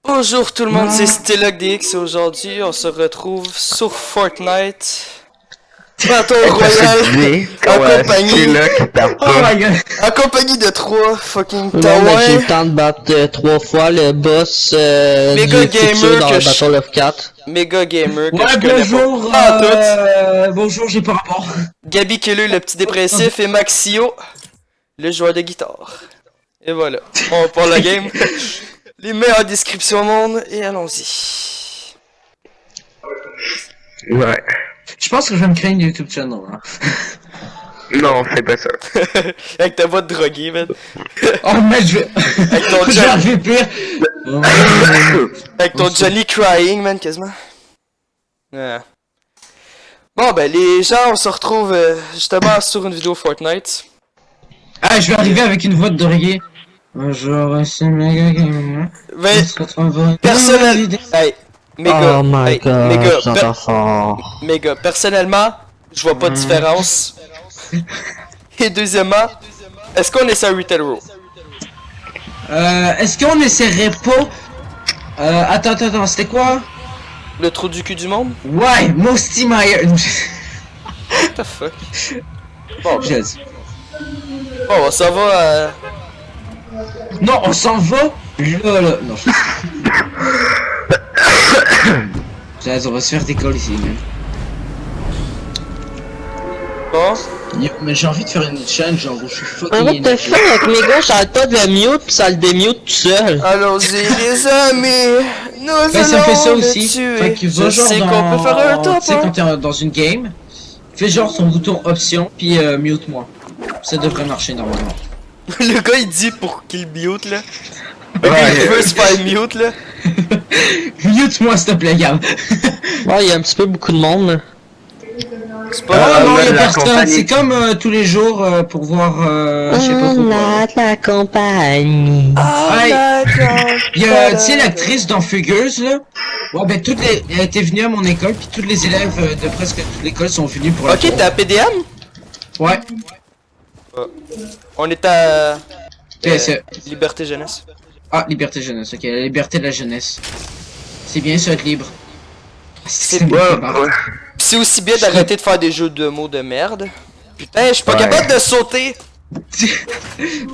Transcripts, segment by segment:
Bonjour tout le monde, c'est StylogDX et aujourd'hui on se retrouve sur Fortnite. Battle Royale en compagnie de 3 fucking taouins. J'ai eu le temps de battre 3 fois le boss Mega du futur Gamer dans que Battle of 4. Mega Gamer que ouais, je connais bonjour, pas. bonjour, j'ai pas rapport. Gabi Kelly, le petit dépressif, et Maxio, le joueur de guitare. Et voilà, on part la game. Les meilleures descriptions au monde et allons-y. Ouais. Je pense que je vais me créer une YouTube channel. Hein. Non, c'est pas ça. Avec ta voix de drogué, man. Oh, mais je vais. Avec ton Je Johnny, vais pire. avec ton Johnny crying, man, quasiment. Ouais. Bon, ben, les gens, on se retrouve justement sur une vidéo Fortnite. Ah, je vais arriver avec une voix de drogué. Bonjour, c'est Mega Gamer. Ben, personnel... Hey, méga, Oh my hey, god, méga, j'entends fort. méga, personnellement, je vois pas de différence. Et deuxièmement, est-ce qu'on essaie un Retail Row? Est-ce qu'on essaierait pas. Attends, c'était quoi? Le trou du cul du monde? Ouais, Mosty Meyer. What the fuck? Bon, ben, Jazz. bon, ça va Non, on s'en va. Là. Non. Jazz, on va se faire décoller ici, man. Bon. Yo, mais j'ai envie de faire une chaîne, genre où je suis Ah, fucking what the énervé. fuck, avec mes gars, j'arrête pas de le mute pis ça le démute tout seul. Allons-y les amis, nous Ben, ça fait ça allons aussi. le tuer. Fait que va Je genre sais dans... qu'on peut faire un top, Tu sais, quand t'es dans une game, fais genre ton bouton option, puis mute moi. Ça devrait marcher normalement. Le gars il dit pour qu'il mute là. Ouais. Il veut se faire mute là. Mute moi s'il te plaît, Gab. Ouais, y a un petit peu beaucoup de monde là. C'est Oh pas non, ouais, y'a la personne. compagnie. C'est comme tous les jours pour voir... je sais pas trop quoi. La compagnie. Ah Hey. d'accord. Y'a, tu sais, l'actrice dans Fugueuse, là. Ouais, ben, elle était venue à mon école, puis tous les élèves de presque toute l'école sont venus pour la Ok, voir. t'es à PDM? Ouais, On est à PSE. Liberté Jeunesse. Ah, liberté jeunesse, ok, la liberté de la jeunesse. C'est bien ça, être libre. C'est bien. Ouais. C'est aussi bien d'arrêter de faire des jeux de mots de merde. Putain, je suis pas Ouais. capable de sauter.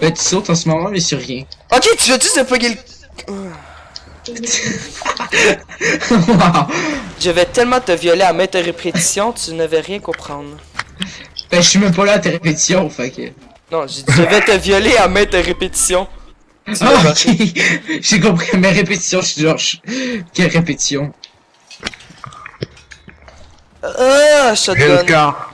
Ben, tu sautes en ce moment, mais sur rien. Ok, tu veux juste de plugger le... Wow. Je vais tellement te violer à maintes répétitions, tu ne vais rien comprendre. Ben, je suis même pas là à tes répétitions, fait que... Non, j'ai dit je vais te violer à maintes répétitions. Tu Ah, vas ok. J'ai compris mes répétitions, je suis genre... Quelle répétition? Ah, shotgun. Car.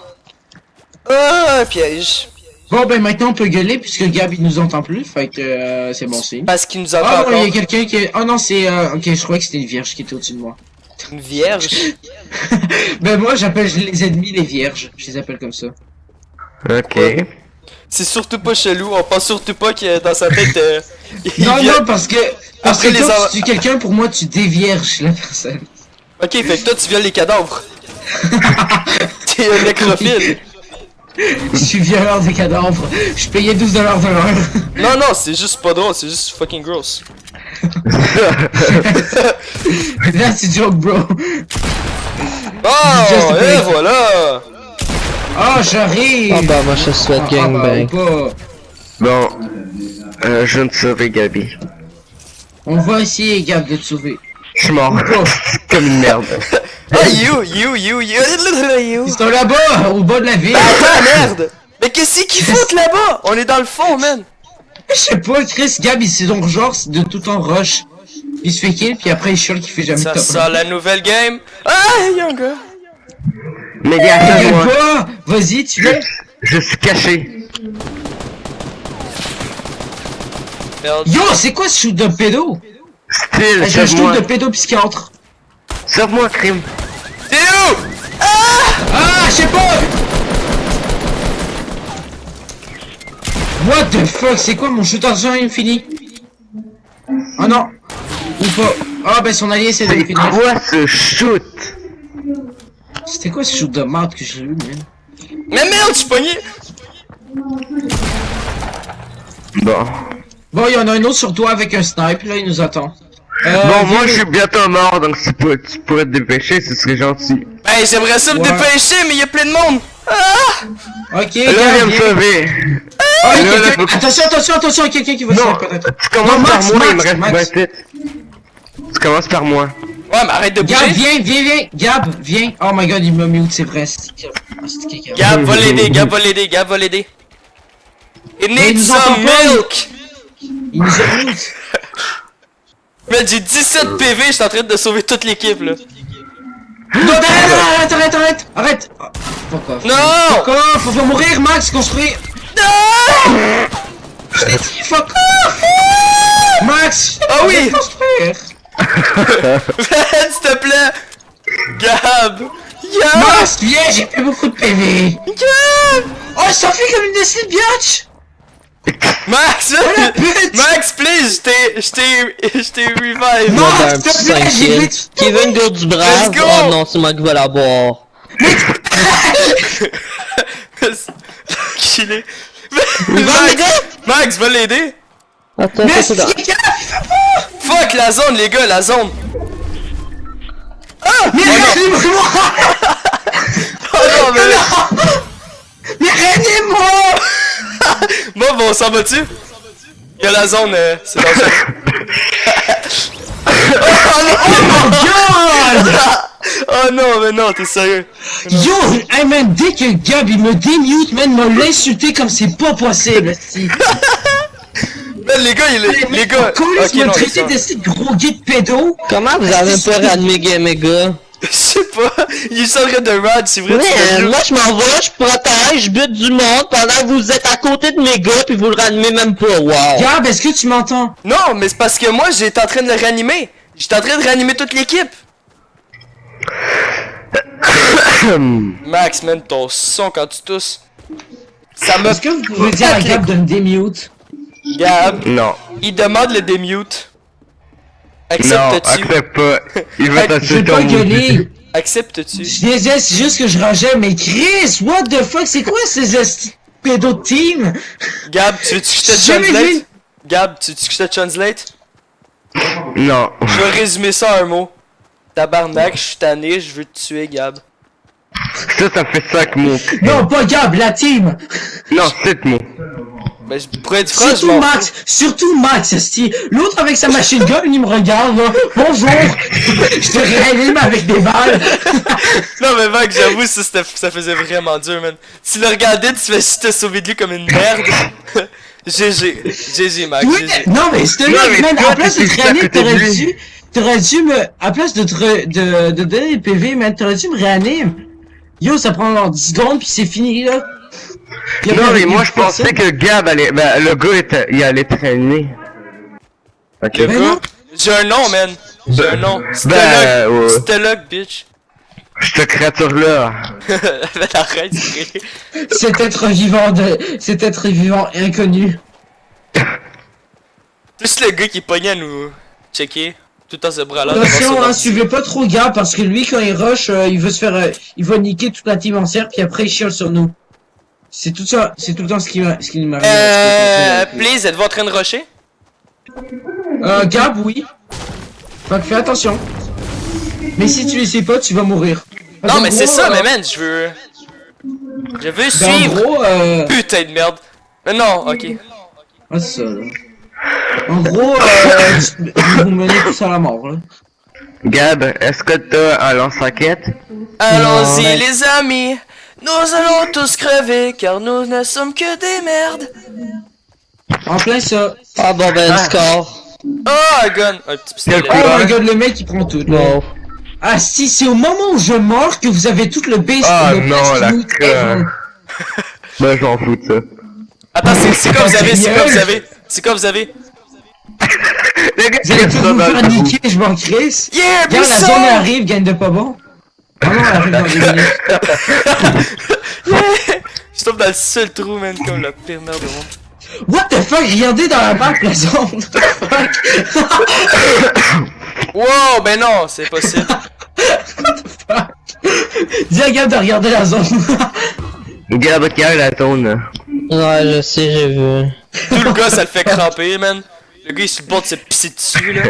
Ah, piège. Bon, ben, maintenant, on peut gueuler, puisque Gab, il nous entend plus, fait que c'est bon signe. Parce qu'il nous entend Ah non, il y encore. a quelqu'un qui est... Oh non, c'est... Ok, je croyais que c'était une vierge qui était au-dessus de moi. Une vierge. Ben moi, j'appelle les ennemis les vierges. Je les appelle comme ça. Ok. C'est surtout pas chelou, on pense surtout pas que dans sa tête... il Non, vient- non, parce que Après les quand en- tu tues quelqu'un, pour moi, tu dévierges la personne. Ok, fait que toi tu violes les cadavres. T'es un nécrophile. Je suis violeur des cadavres. Je payais 12$ de l'heure. Non, non, c'est juste pas drôle, c'est juste fucking gross. Là, c'est joke, bro. Oh, Just a et break. voilà. Oh, j'arrive. Ah bah moi je te souhaite gangbang. Pas. Bon. Je viens de sauver Gabi. On va essayer, Gab, de te sauver. Je suis mort. Pas. Comme une merde. Ah, you. Ils sont là-bas, au bas de la ville. Attends, merde. Mais qu'est-ce qu'ils foutent là-bas? On est dans le fond, man. Je sais pas, Chris, Gab, il s'est donc genre de tout en rush. Il se fait kill, puis après il chiale qu'il fait jamais Ça top. sent la nouvelle game. Ah, young gars. Mais derrière Gueule moi. pas. Vas-y, tu l'as. Je suis caché. Merde. Yo, c'est quoi ce shoot de pédo? Style, J'ai un shoot sauve-moi. de pédopsychiatre. Sauve-moi, crime. T'es où? Ah, je sais pas. What the fuck, c'est quoi mon shoot argent infini? Oh non. Ou pas. Ah ben son allié c'est de le C'est finir. quoi ce shoot? C'était quoi ce shoot de merde que j'ai eu, man? Mais merde, je suis pogné. Bon. Bon, il y en a un autre sur toi avec un snipe, là, il nous attend. Bon, moi je suis bientôt mort, donc si tu pourrais te dépêcher, ce serait gentil. Ben, j'aimerais ça me Ouais. dépêcher, mais y'a plein de monde! Ok, Là, gars, viens me viens. sauver. Ah, Là, là, quelqu'un- attention, quelqu'un qui va se Non, faire peut-être. tu commences Non, par Max, moi, il me Max, reste Max. 20 têtes. Tu commences par moi. Ouais, mais arrête de Gab, bouger! viens, Gab, viens. Oh my god, il m'a mute, c'est vrai. C'est quelqu'un. Gab va l'aider, Gab va l'aider, Gab va l'aider. It il needs nous entend some pas, milk! Il nous a mute. Man, j'ai 17 PV, je suis en train de sauver toute l'équipe là. Non, arrête. Oh, fuck off. Non! Fuck off, on va mourir, Max, construis. Non! Je t'ai dit, fuck off. Max, Ah on oui. va construire. Man, s'il te plaît! Gab! Gab! Max, viens, j'ai plus beaucoup de PV. Gab! Oh, il s'enfuit comme une décide, biatch. Max! Pute. Max, please! Je t'ai revive! Non. Moi, d'un s'il te petit plaît, 5 j'ai kills. vu- Kevin go du brave. Let's go. Oh non, c'est moi qui vais l'avoir. Qu'il est. Va, les Max, gars! Max, va l'aider! Attends, Merci, attends, attends. Gab. Fuck la zone, les gars, la zone! Mais réanime-moi. Oh non, mais. Mais réanime-moi. Bon, on s'en va dessus? Il y a la zone, c'est dans le God. Oh non, mais non, t'es sérieux? Yo, hey man, dès que Gab il me démute, man, m'a l'insulté comme c'est pas possible, si. Man, les gars, les gars. Comment Ok, tu m'as non, traité de ces gros guides pédos? Comment vous avez pas réanimé Game Mega? je sais pas, il est en train de rad, c'est vrai, tu Ouais, l'as vu? moi je m'en vais, je protège, je bute du monde pendant que vous êtes à côté de mes gars pis vous le réanimez même pas, wow! Gab, est-ce que tu m'entends? Non, mais c'est parce que moi, j'étais en train de le réanimer. J'étais en train de réanimer toute l'équipe. Max, man, ton son quand tu tousses. Ça me Est-ce que vous pouvez dire à Gab de me démute? Gab, Non. il demande le démute. Non, Acceptes-tu? accepte pas. Il va Je vais t'assurer pas ton gueuler. Acceptes-tu? Je disais, c'est juste que je rangeais, mais Chris, what the fuck, c'est quoi ces esti pédos de team? Gab, tu veux-tu que je te J'ai jamais translate? vu. Gab, tu veux-tu que je te translate? Non. Je vais résumer ça en un mot. Tabarnak, je suis tanné, je veux te tuer, Gab. Ça fait 5 mots. Non, pas Gab, la team! Non, 7 mots. Ben, pour être franc, je Surtout m'en Max, surtout Max, esti. L'autre avec sa machine gun, il me regarde, là. Bonjour! Je te réanime avec des balles. Non mais mec, j'avoue, ça faisait vraiment dur, man. Tu le regardais, tu fais juste te sauver de lui comme une merde. GG, Max, Oui, GG. non, mais c'était Non, là, mais man. toi, En place de t'étais te réanimer, juste à côté de lui. t'aurais dû me, à place de de donner des PV, man, t'aurais dû me réanimer. Yo, ça prend genre 10 secondes pis c'est fini, là. Y a Non, pas- mais y a moi plus je pensais personne. que Gab allait. Ben, le gars il allait traîner. Ok. Le Ben gars, non. j'ai un nom, man. J'ai un nom. Ben, ouais. Stella, bitch. Cette créature-là. Ben arrête, c'est vrai. Cet être vivant inconnu. Plus le gars qui est pogné à nous checker. Tout en se bralant. Attention, hein, suivez pas trop Gab, parce que lui, quand il rush, il veut se faire, il va niquer toute la team entière, puis après il chiale sur nous. C'est tout ça, c'est tout le temps ce qui m'arrive. Please, êtes-vous en train de rusher? Gab, oui. Fait que fais attention. Mais si tu essaies pas, tu vas mourir. Non, En mais c'est gros, ça, mais man, je veux ben, en suivre. gros, Putain de merde. Mais non, ok. ah, c'est ça, là. En gros, vous menez tous à la mort, là. Gab, est-ce que t'as un lance-roquette? Allons-y, mais- les amis. Nous allons tous crever, car nous ne sommes que des merdes. En plein ça. Ah bon ben, score. Oh, un gun. Un petit pistolet. Oh Ouais. my god, le mec il prend tout, là. Wow. Ah si, c'est au moment où je meurs que vous avez tout le base Ah le non, best la loot conne. ever. Ben, j'en fous de ça. Attends, c'est quoi vous avez? C'est quoi vous avez? C'est quoi vous avez? Les gars, Vous allez tous ça vous dans le faire trou. niquer, je m'en crisse. Yeah, Regarde, la Buisson! zone arrive, gagne de pas bon. Ah non, elle arrive dans 2 minutes. Je tombe dans le seul trou, man, comme la pire merde du monde. What the fuck, regardez dans la map la zone. What the fuck. Wow, ben non, c'est possible. Dis à Gab de regarder la zone. Gab, qui a la zone? Ouais, je sais, j'ai vu. Tout le gars, ça le fait cramper, man. Le gars, il est sur le bord de se pisser dessus, là.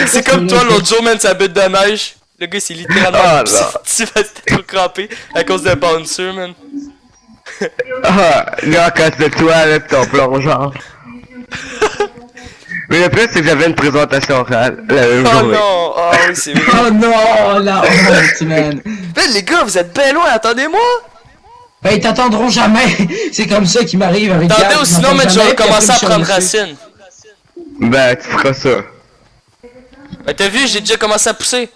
C'est comme toi, l'autre jour, man, ça bête de neige. Le gars, c'est littéralement Ah, pissé dessus parce que t'es trop crampé à cause d'un bouncer, man. Ah, là, à cause de toi, là, ton plongeon. Mais le plus, c'est que j'avais une présentation orale la même Oh journée. non! Ah oui, c'est vrai. Oh non, la honte, man. Ben, les gars, vous êtes bien loin, attendez-moi! Ben, ils t'attendront jamais. C'est comme ça qui m'arrive avec Gab, Attendez, ou ils sinon, m'entendent man, je jamais, vais puis recommencer à après, prendre je suis racine. Ben, tu feras ça. Ben, t'as vu, j'ai déjà commencé à pousser.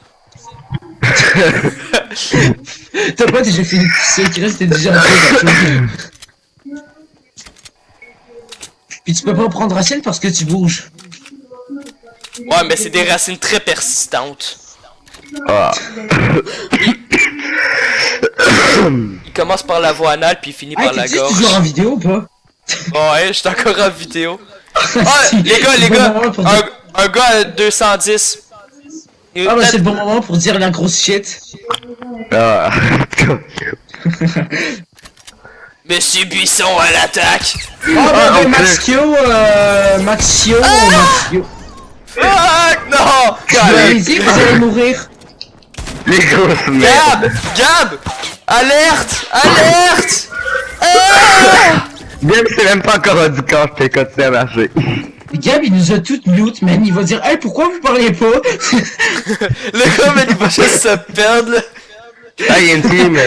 T'as pas déjà fini de pousser, Chris, t'es déjà en train de Puis tu peux pas prendre racine parce que tu bouges. Ouais, mais c'est des racines très persistantes. Ah. Il commence par la voie anale, puis il finit par la t'es gorge. toujours en vidéo ou pas? Ouais, j'étais encore en vidéo. Ah, Si, les gars, c'est le bon moment pour dire- un gars à 210. Ah bah c'est le bon moment pour dire la grosse shit. Ah. Monsieur Buisson à l'attaque. Ah bah on ben Maxio, Maxio. Fuck, non! Je vous avais dit que vous allez mourir. Les grosses merdes. Gab! Alerte! Alerte! Ah! Bien que c'est même pas encore rendu quand je t'ai continué à marcher. Gab il nous a toutes mute man, il va dire hey pourquoi vous parlez pas? Le gars, mais il va juste se perdre, là. Ah, y'a une team.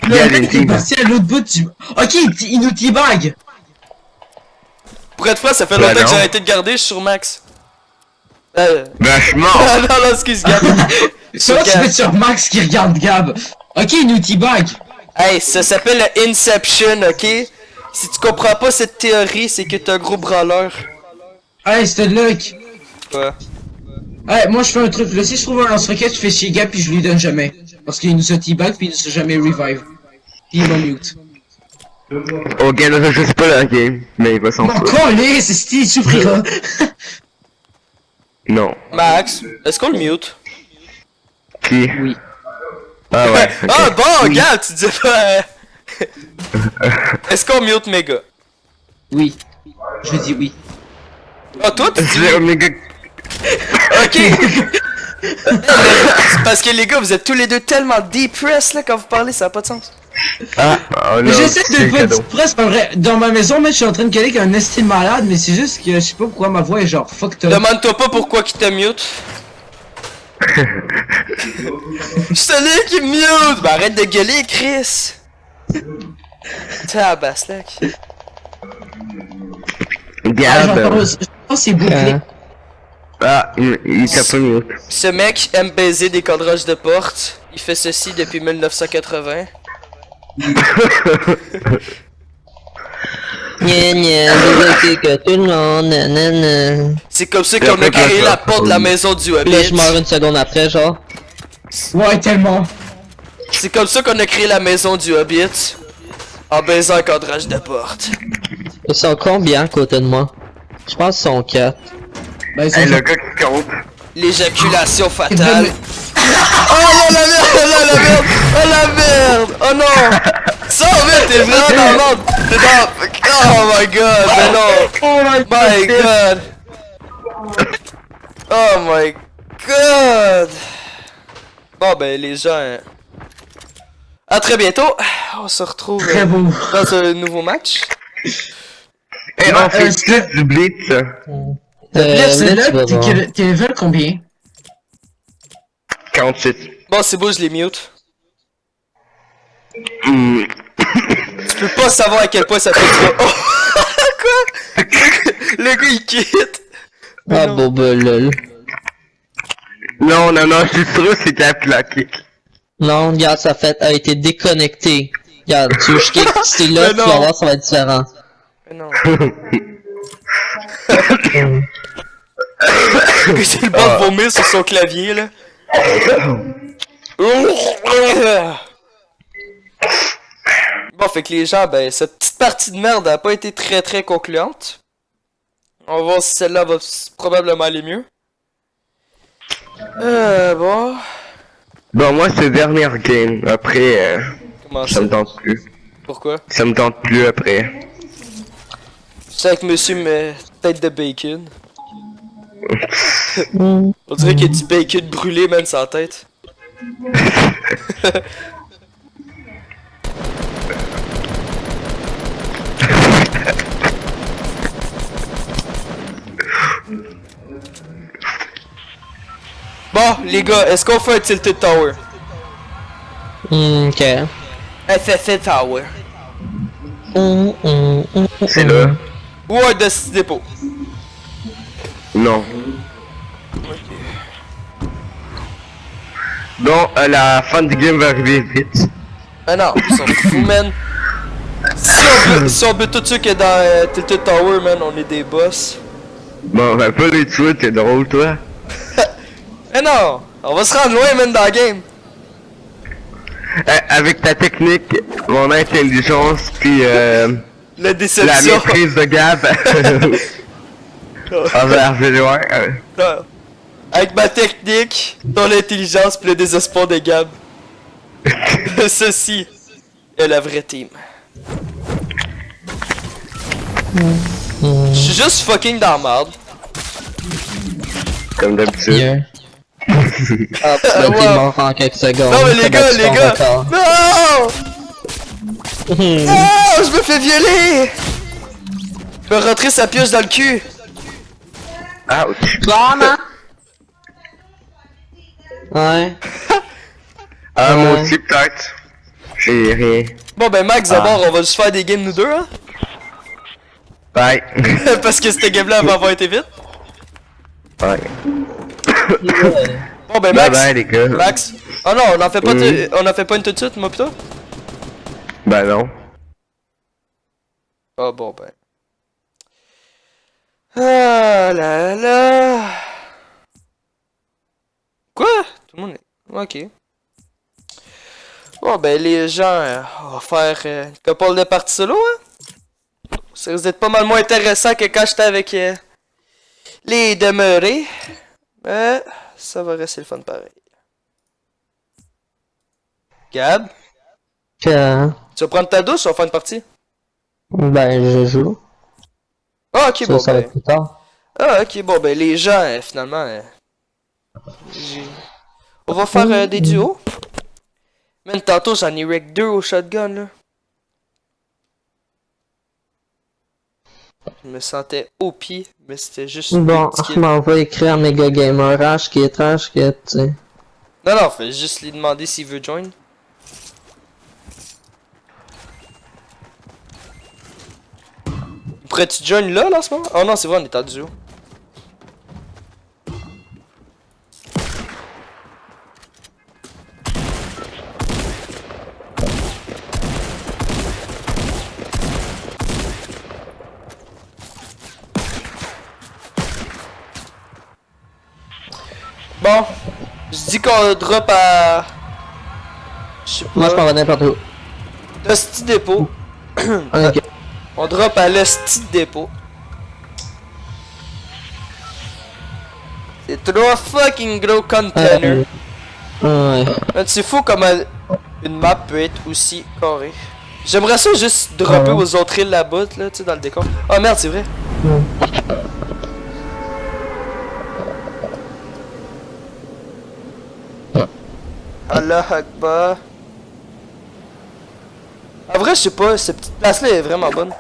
Le Y'a une mec il est team. parti à l'autre bout du... Ok, il nous teabag. Pour être franc, ça fait Ben longtemps que non. j'ai arrêté de garder, je suis sur Max. Ben, je suis Ah mort. non, non, excuse Gab. Sur Toi tu Gab. fais sur Max qui regarde Gab. Ok, il nous teabag. Hey, ça s'appelle le Inception, ok? Si tu comprends pas cette théorie, c'est que t'es un gros branleur. Hey, c'était de luck. Ouais. Hey, moi je fais un truc, là si je trouve un lance-roquette, je fais chez Gab puis je lui donne jamais. Parce qu'il nous a teabag puis il nous a jamais revive. Puis il m'a mute. Ok, là, je sais pas la game, mais il va s'en Bon, foutre. collé, c'est Steve, il souffrira. Non. Max, est-ce qu'on le mute? Qui? Oui. Ah ouais. ok. Ah bon, Gab, tu disais pas... Est-ce qu'on mute mes gars? Oui. Je dis oui. Ah, toi, tu dis... C'est un méga... Ok! C'est parce que les gars, vous êtes tous les deux tellement depressed là quand vous parlez, ça a pas de sens. Ah, oh Mais non, j'essaie c'est de le pas cadeau. dire presque en vrai. Dans ma maison, mais je suis en train de caler qu'un estime malade, mais c'est juste que je sais pas pourquoi ma voix est genre fucked up. Demande-toi pas pourquoi qui te mute. C'est lui qui me mute! Ben arrête de gueuler, Chris! Tabaslac. Ah, Gab. je pense que c'est bouclé. Ah, il t'a pas mis. Ce mec aime baiser des cadrages de porte. Il fait ceci depuis 1980. Gna gna, je que tout le monde, nanana. C'est comme ça qu'on a créé la porte de la maison du Puis là, je Hobbit. meurs une seconde après, genre. Ouais, tellement. C'est comme ça qu'on a créé la maison du Hobbit. En baisant un cadrage de porte. Ils sont combien à côté de moi? Je pense qu'ils sont 4. Ben, ils Hey, sont le gars qui compte. L'éjaculation fait- fatale. Oh non, la merde! Oh non, la merde! Oh la merde! Oh non! Ça, en fait, t'es vraiment dans le monde! T'es dans... Oh my god! Mais non! Oh My god! Oh my god! Bon ben les gens... À très bientôt! On se retrouve Très beau. dans un nouveau match. Hey, on fait plus du blitz. Là, c'est là, tu vas voir. t'es level combien? 48. Bon c'est beau, je les mute. Hmm. Tu peux pas savoir à quel point ça fait trop... Oh! Quoi? Le gars il quitte! Ah, bon, ben, lol. Non, non, non, je suis sûr c'est Cap qui l'a kick. Non, regarde, ça fait, a été déconnecté. Regarde, tu veux que je kick, c'est là, Mais tu vas non. voir, ça va être différent. Mais non. Le gars, c'est le bord de vomir sur son clavier là. Bon, fait que les gens, ben, cette petite partie de merde a pas été très concluante. On va voir si celle-là va probablement aller mieux. Bon. Bon, moi, c'est dernière game. Après, Comment ça ça? me tente plus. Pourquoi? Ça me tente plus après. C'est avec monsieur tête de bacon. On dirait qu'il y a du bacon brûlé, man, sur la tête. Bon, les gars, est-ce qu'on fait un Tilted Tower? Ok. FFL Tower. C'est là. Ou un Dusty Depot? Non. Non, la fin du game va arriver vite. Ah non, ils sont fous, man. Si on veut tout ça que dans Tilted Tower, man, on est des boss. Bon, ben pas les tuer, t'es drôle, toi. Mais non, on va se rendre loin, man, dans la game. Avec ta technique, mon intelligence, puis La la déception. maîtrise de Gab. On va arriver loin. Non. Avec ma technique, ton intelligence pis le désespoir de Gab. Ceci est la vraie team. Je suis juste fucking dans la merde. Comme d'habitude. Yeah. Ah, ben, t'es Ouais. mort en quelques secondes. Non mais les T'as gars, battu les ton gars! record. Non! Non! Je me fais violer! Je me rentrer sa pioche dans le cul! Ouch. Clairement. Ouais. Ah, moi aussi, peut-être. J'ai rien. Bon ben Max, d'abord on va juste faire des games nous deux hein? Bye. Parce que cette game là va avoir été vite. Bye. Bon ben Bye Max, bye, les gars. Max. Oh non, on en fait pas, on en fait pas une tout de suite, moi plutôt? Ben non. Ah bon ben. Ah là là. Quoi? Tout le monde est... Ok. Bon ben les gens, on va faire une couple de parties solo hein? Ça risque d'être pas mal moins intéressant que quand j'étais avec les demeurés. Mais ça va rester le fun pareil. Gab, Que... tu vas prendre ta douche ou on va faire une partie? Ben, je joue. Ah ok bon Ça va ben. être plus tard. Ah ok bon ben les gens finalement on va faire des duos. Même tantôt j'en ai wreck 2 au shotgun là. Je me sentais au pied, mais c'était juste Bon, une petite je kill. m'en vais écrire Mega Gamer H qui est trash, qui est, tu sais. Non non, fais juste lui demander s'il veut join. Pourrais-tu join là en ce moment? Oh non c'est vrai on est en duo. Bon, je dis qu'on drop à... Je sais Moi, je pas, m'en vais n'importe où. l'hostie dépôt. Ok. On drop à l'hostie dépôt. C'est 3 fucking gros containers. Ouais. Man, c'est fou comment une map peut être aussi carrée. J'aimerais ça juste dropper Ouais. aux autres îles là-bas, là, tu sais, dans le décor. Oh merde, c'est vrai. Allah Akbar. En vrai, je sais pas, cette petite place-là est vraiment bonne.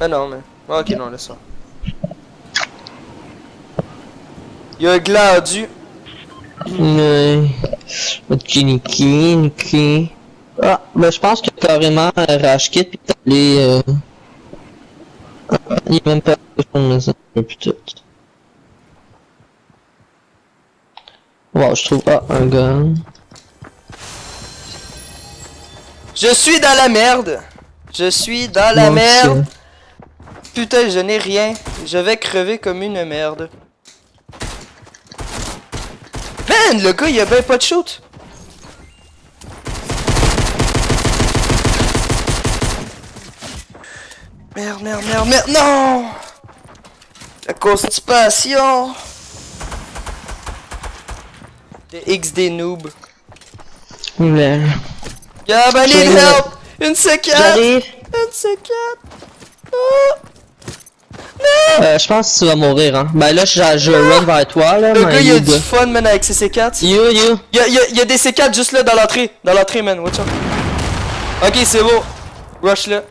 Ah non, mais... Ok, non, laisse ça. Y'a un glandu. Ouais. Niki. Ah, ben je pense que carrément Rashkit pis t'as les il est même pas mais ça puis tout. Wow, je trouve un gun. Je suis dans la merde. Je suis dans la Moi aussi. merde. Putain, je n'ai rien. Je vais crever comme une merde. Man, le gars, il a ben pas de shoot. Merde, non! La constipation! Des XD noob. Ouais. Gab, I need J'arrive. help! Une C4! J'arrive. Une C4! Ah! Je pense que tu vas mourir, hein. Ben là, je run vers toi, là. Le mais gars, il a you du go. fun, man, avec ses C4. You. Il y a des C4 juste là dans l'entrée. Dans l'entrée, man. Watch out. Ok, c'est beau. Rush là.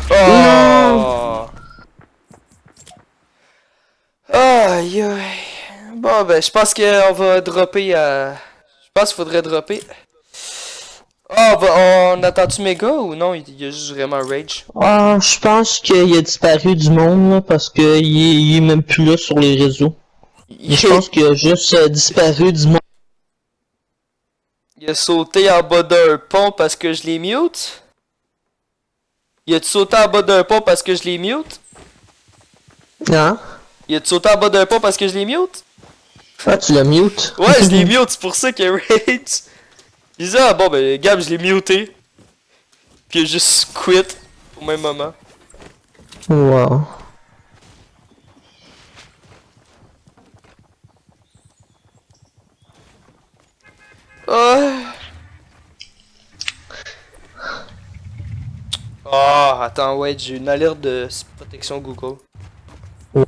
Oh. Aïe aïe. Bon, ben, je pense qu'on va dropper à. Je pense qu'il faudrait dropper. Oh, on attend-tu méga ou non? Il y a juste vraiment rage. Ah, je pense qu'il a disparu du monde, là, parce que il est même plus là sur les réseaux. Je pense qu'il a juste disparu du monde. Il a sauté en bas d'un pont parce que je l'ai mute. Il a sauté en bas d'un pont parce que je l'ai mute. Hein? Il a sauté en bas d'un pont parce que je l'ai mute. Ah, tu l'as mute? Ouais, je l'ai mute, c'est pour ça qu'il y a rage. Il disait, ah bon, ben, Gab, je l'ai muté. Puis il a juste quit au même moment. Wow. Oh, attends, ouais, j'ai une alerte de protection Google. Wow.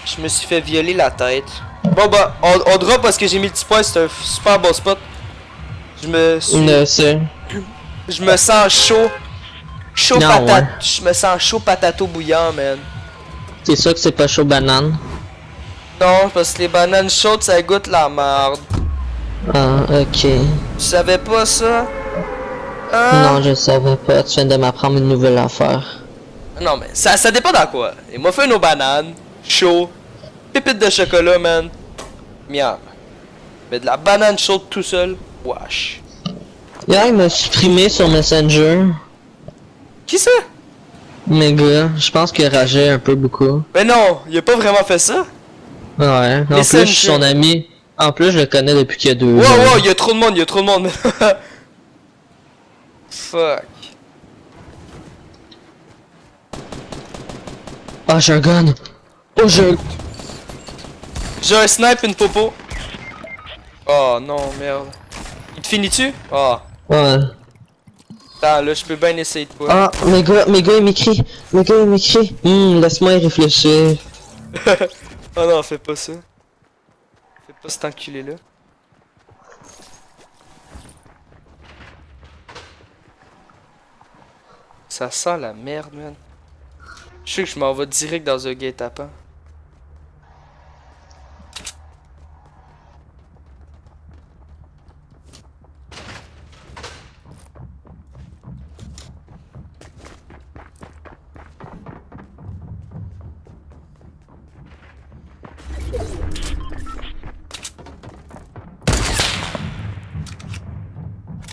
Je me suis fait violer la tête. Bon bah, on drop parce que j'ai mis le petit point, c'est un super bon spot. Je me suis... Je me sens chaud. Chaud Non, patate. ouais. Je me sens chaud patato bouillant, man. T'es sûr que c'est pas chaud banane? Non, parce que les bananes chaudes, ça goûte la merde. Ah, ok. Tu savais pas ça? Hein? Non, je savais pas. Tu viens de m'apprendre une nouvelle affaire. Non, mais ça dépend dans quoi. Il m'a fait nos bananes, chaud, pépites de chocolat, man. Miam. Mais de la banane chaude tout seul, wesh. Hier, il m'a supprimé sur Messenger. Qui ça? Mais gars, je pense qu'il rageait un peu beaucoup. Mais non, il a pas vraiment fait ça. Ouais, en plus, Messenger. je suis son ami. En plus, je le connais depuis qu'il y a 2 Wow, ans. wow, il y a trop de monde, il y a trop de monde. Fuck. Ah, j'ai un gun. Oh, J'ai un snipe, une popo. Oh non, merde. Il te finit-tu? Oh. Ouais. Attends, là, je peux bien essayer de quoi. Ah, mes gars, il m'écrit. Laisse-moi y réfléchir. Oh non, fais pas ça. Fais pas cet enculé-là. Ça sent la merde, man. Je sais que je m'en vais direct dans un guet-apens.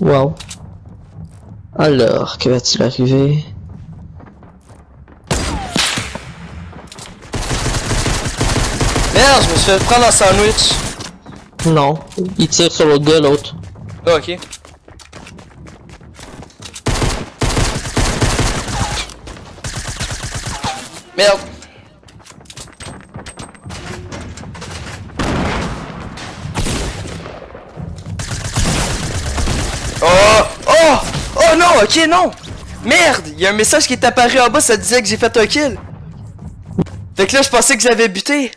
Wow. Alors, que va-t-il arriver? Merde, je me suis fait prendre un sandwich. Non, il tire sur l'autre gars, l'autre. Ah, ok. Merde. Oh! Oh! Oh non! Ok, non! Merde! Il y a un message qui est apparu en bas, ça disait que j'ai fait un kill. Fait que là, je pensais que j'avais buté.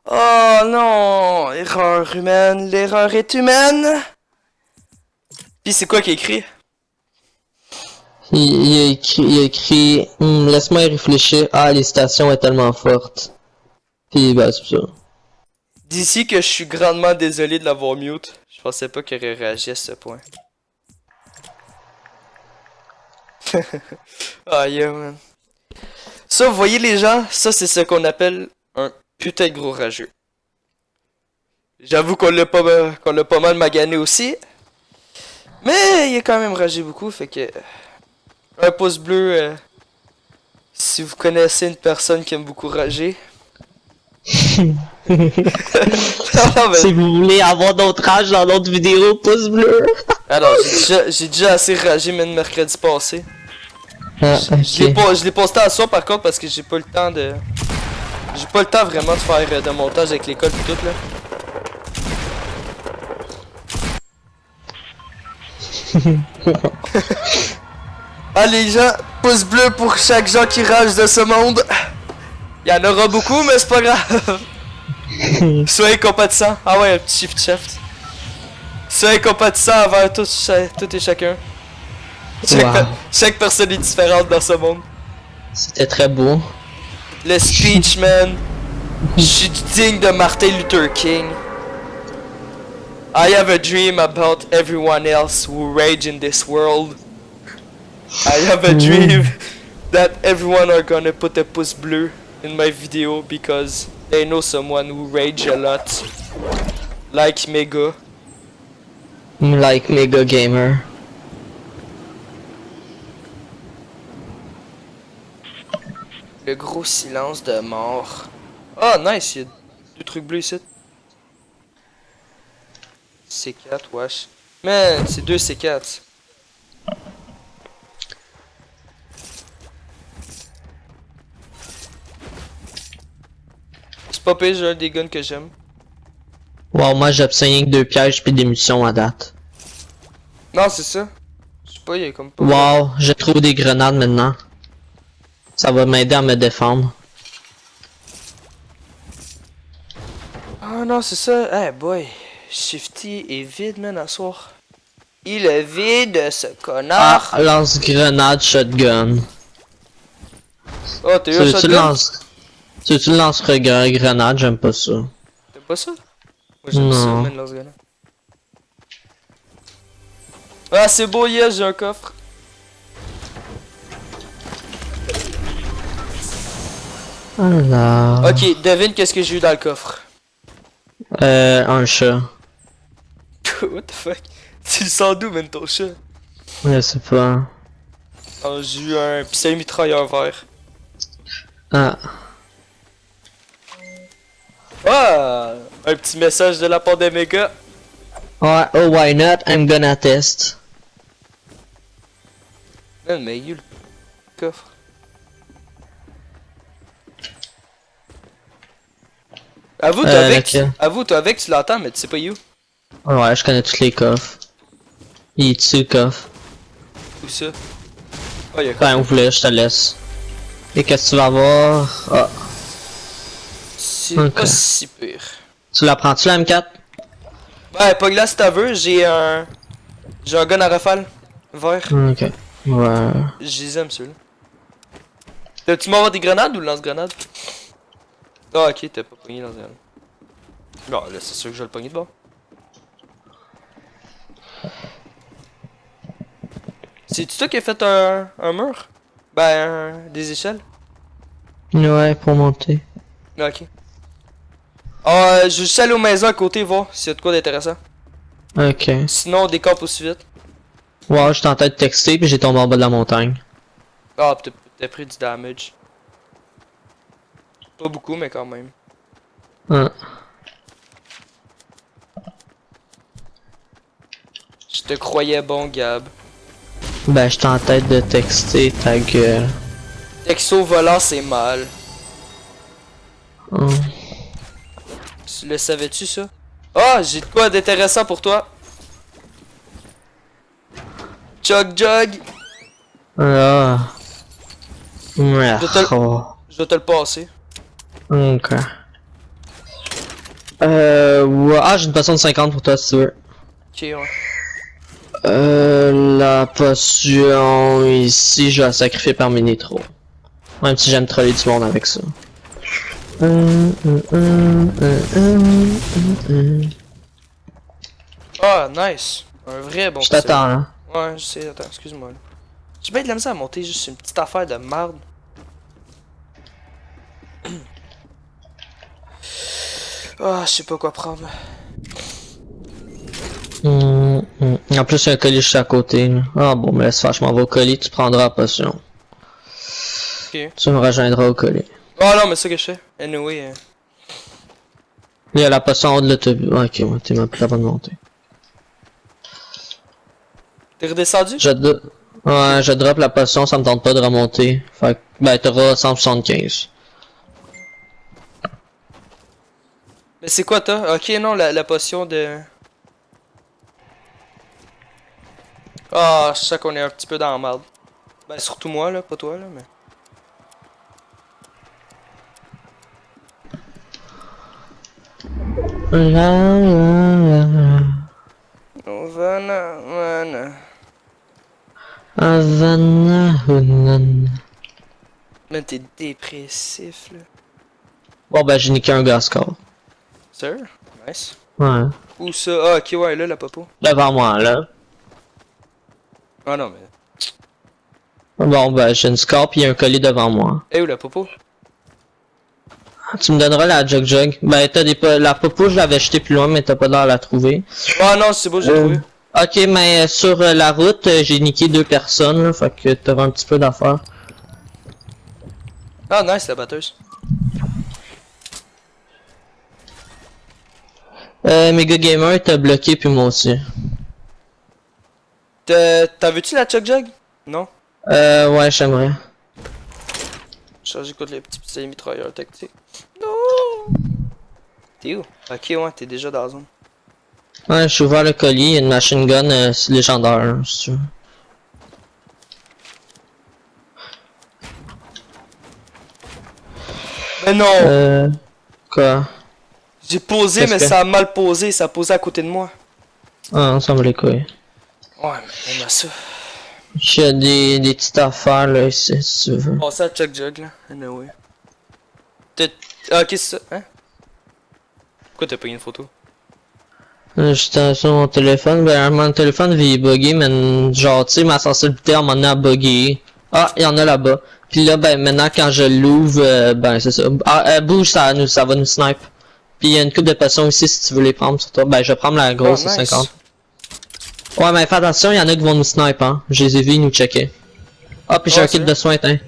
Oh non! Erreur humaine, l'erreur est humaine! Puis c'est quoi qui est écrit? Il a écrit laisse-moi y réfléchir. Ah, l'hésitation est tellement forte. Puis, bah, c'est ça. D'ici que je suis grandement désolé de l'avoir mute. Je pensais pas qu'il aurait réagi à ce point. Ah yeah, man. Ça, vous voyez les gens, ça c'est ce qu'on appelle un putain de gros rageux. J'avoue qu'on l'a pas mal magané aussi. Mais il a quand même ragé beaucoup, fait que... Un pouce bleu, si vous connaissez une personne qui aime beaucoup rager. Non, mais... Si vous voulez avoir d'autres rages dans d'autres vidéos, pouce bleu. Alors, j'ai déjà assez ragé même mercredi passé. Ah, Je l'ai posté à soir par contre parce que j'ai pas le temps de... J'ai pas le temps vraiment de faire de montage avec l'école et tout là. Ah les gens, pouce bleu pour chaque gens qui rage de ce monde. Il y en aura beaucoup, mais c'est pas grave. Soyez compatissants. Ah ouais, un petit shift shift. Soyez compatissants envers tout et chacun. Wow. Chaque personne est différente dans ce monde. C'était très beau. Le speech, man. Je suis digne de Martin Luther King. I have a dream about everyone else who rage in this world. I have a dream that everyone are gonna put a pouce bleu in my video because they know someone who rage a lot. Like Mega. Like Mega Gamer. Le gros silence de mort. Ah, nice, il y a 2 trucs bleus ici. C4, wesh. Man, c'est 2 C4. C'est pas pire, j'ai un des guns que j'aime. Wow, moi j'obtiens rien que 2 pièges puis des munitions à date. Non, c'est ça. Je sais pas, il y a comme pas. Wow, je trouve des grenades maintenant. Ça va m'aider à me défendre. Ah non, c'est ça. Hey boy. Shifty est vide, man, à soir. Il est vide, ce connard. Ah, lance-grenade shotgun. Oh, t'as eu Tu un veux-tu shotgun? tu lance-grenade? J'aime pas ça. T'as pas ça? Moi j'aime ça, Non. man, lance-grenade. Ah, c'est beau, yes, j'ai un coffre. Alors... Ok, devine qu'est-ce que j'ai eu dans le coffre. Un chat. What the fuck? Tu le sens d'où, man, ton chat? Je sais pas. Oh, j'ai eu un pistolet mitrailleur vert. Ah. Ah! Un petit message de la part des mégas. Ouais, oh why not? I'm gonna test. Man, mais il y a eu le coffre. Avoue, toi avec, lequel? avoue, toi avec, tu l'entends, mais tu sais pas où. Ouais, je connais tous les coffres. Il est dessus le coffre. Où ça? Oh, il y a Ben, où voulez, je te laisse. Et qu'est-ce que tu vas avoir? Ah. C'est Ok. pas si pire. Tu la prends-tu la M4? Ouais, pas là si t'as veux, j'ai un gun à rafale. Vert. Ok. Ouais. Je les aime ceux-là. T'as-tu m'avoir des grenades ou lance-grenades? Ah ok, t'as pas pogné dans un. Non, là c'est sûr que je vais le pogner de bord. C'est-tu toi qui as fait un mur? Ben, des échelles? Ouais, pour monter. Ah, ok. Ah, je vais juste aller aux maisons à côté voir s'il y a de quoi d'intéressant. Ok. Sinon, on décampe aussi vite. Ouais, j'étais en train de texter puis j'ai tombé en bas de la montagne. Ah, t'as pris du damage. Pas beaucoup, mais quand même. Ah. Je te croyais bon, Gab. Ben, j'étais en tête de texter ta gueule. Texo volant, c'est mal. Oh. Tu le savais-tu, ça? Ah, j'ai de quoi d'intéressant pour toi. Jog jog. Ah. Ouais. Je te- Oh. Je vais te le passer. Ok. Ouais. Ah, j'ai une potion de 50 pour toi si tu veux. Ok, ouais. La potion ici, je vais la sacrifier par mes nitros. Même si j'aime troller du monde avec ça. Ah, nice. Un vrai bon Je t'attends là. Ouais, je sais, attends, excuse-moi. Là. J'ai bien de la misère à monter juste une petite affaire de merde. Ah, je sais pas quoi prendre. En plus, il y a un colis juste à côté. Là. Ah bon, mais laisse faire, je m'en vais au colis, tu prendras la potion. Ok. Tu me rejoindras au colis. Oh non, mais c'est ça que je fais. Anyway. Il y a la potion en haut de l'autobus. Ok, ouais, t'es même plus la bonne montée. T'es redescendu? Ouais, je drop la potion, ça me tente pas de remonter. Fait que, ben, t'auras 175. Mais c'est quoi, toi? Ok, non, la potion de. Ah, je sais qu'on est un petit peu dans la merde. Ben, surtout moi, là, pas toi, là, mais. La la la. Oh, Vanna. Havana, Hunan. Man, t'es dépressif, là. Bon, ben, j'ai niqué un gars score. Sir? Nice. Ouais. Où ça? Ah, ok, ouais, là, la popo. Devant moi, là. Ah non, mais. Bon, ben, j'ai une score pis un colis devant moi. Eh, où la popo? Tu me donneras la jug. Ben, t'as la popo, je l'avais jetée plus loin, mais t'as pas l'air de la trouver. Ah non, c'est beau, j'ai trouvé. Ok, mais sur la route, j'ai niqué 2 personnes, là, fait que t'auras un petit peu d'affaires. Ah, nice, la batteuse. Mega Gamer t'a bloqué, puis moi aussi. T'as vu-tu la Chuck Jug? Non? Ouais, j'aimerais. Charger contre les petits mitrailleurs tactiques. Non! T'es où? Ok, ouais, t'es déjà dans la zone. Ouais, j'ai ouvert le colis, il y a une machine gun légendaire, là, si tu veux. Mais non! Quoi? J'ai posé, Qu'est-ce mais que- ça a mal posé, ça a posé à côté de moi. Ah, on s'en bat les couilles. Ouais, mais on a ça. J'ai des petites affaires, là, ici, si tu veux. Bon, ça, Chuck Jug, là. Anyway. Ah, qu'est-ce que c'est ça? Hein? Pourquoi t'as pas eu une photo? J'étais sur mon téléphone, ben mon téléphone il est buggé, mais genre tu sais ma sensibilité à un moment donné a buggé. Ah, il y en a là-bas. Puis là ben maintenant quand je l'ouvre, ben c'est ça. Ah, bouge ça va nous snipe. Puis il y a une coupe de potions ici si tu veux les prendre sur toi. Ben je vais prendre la grosse Oh, à nice. 50. Ouais mais fais attention, il y en a qui vont nous snipe hein. Je les ai vus, ils nous checker. Ah puis j'ai Oh, un kit c'est de soins, tiens.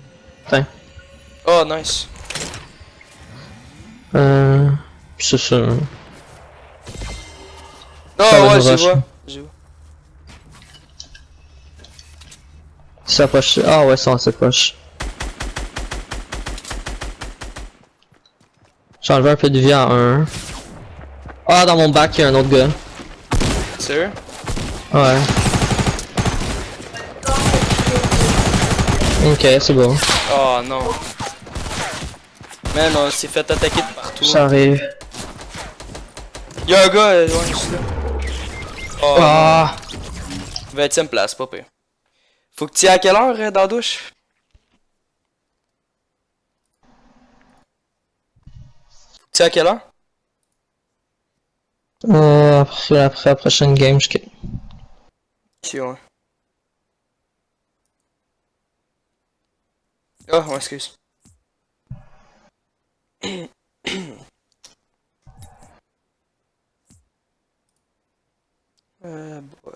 Oh, nice. Puis c'est ça. Oh, Ça va ouais, nous j'y rush. vois. J'y vois. Ça poche. Ah ouais, ça c'est poche. J'ai enlevé un peu de vie à un. Ah, dans mon bac, il y a un autre gars. Sérieux? Ouais. Ok, c'est bon. Oh non. Man, on s'est fait attaquer de partout. Ça arrive. Y'a un gars, ouais, juste là. Oh, Ah! 20ème place, pas pire. Faut que tu y ailles à quelle heure dans la douche? Tu sais à quelle heure? Après la prochaine game, je quitte. Si, ouais. Ah, ouais, excuse. Boy.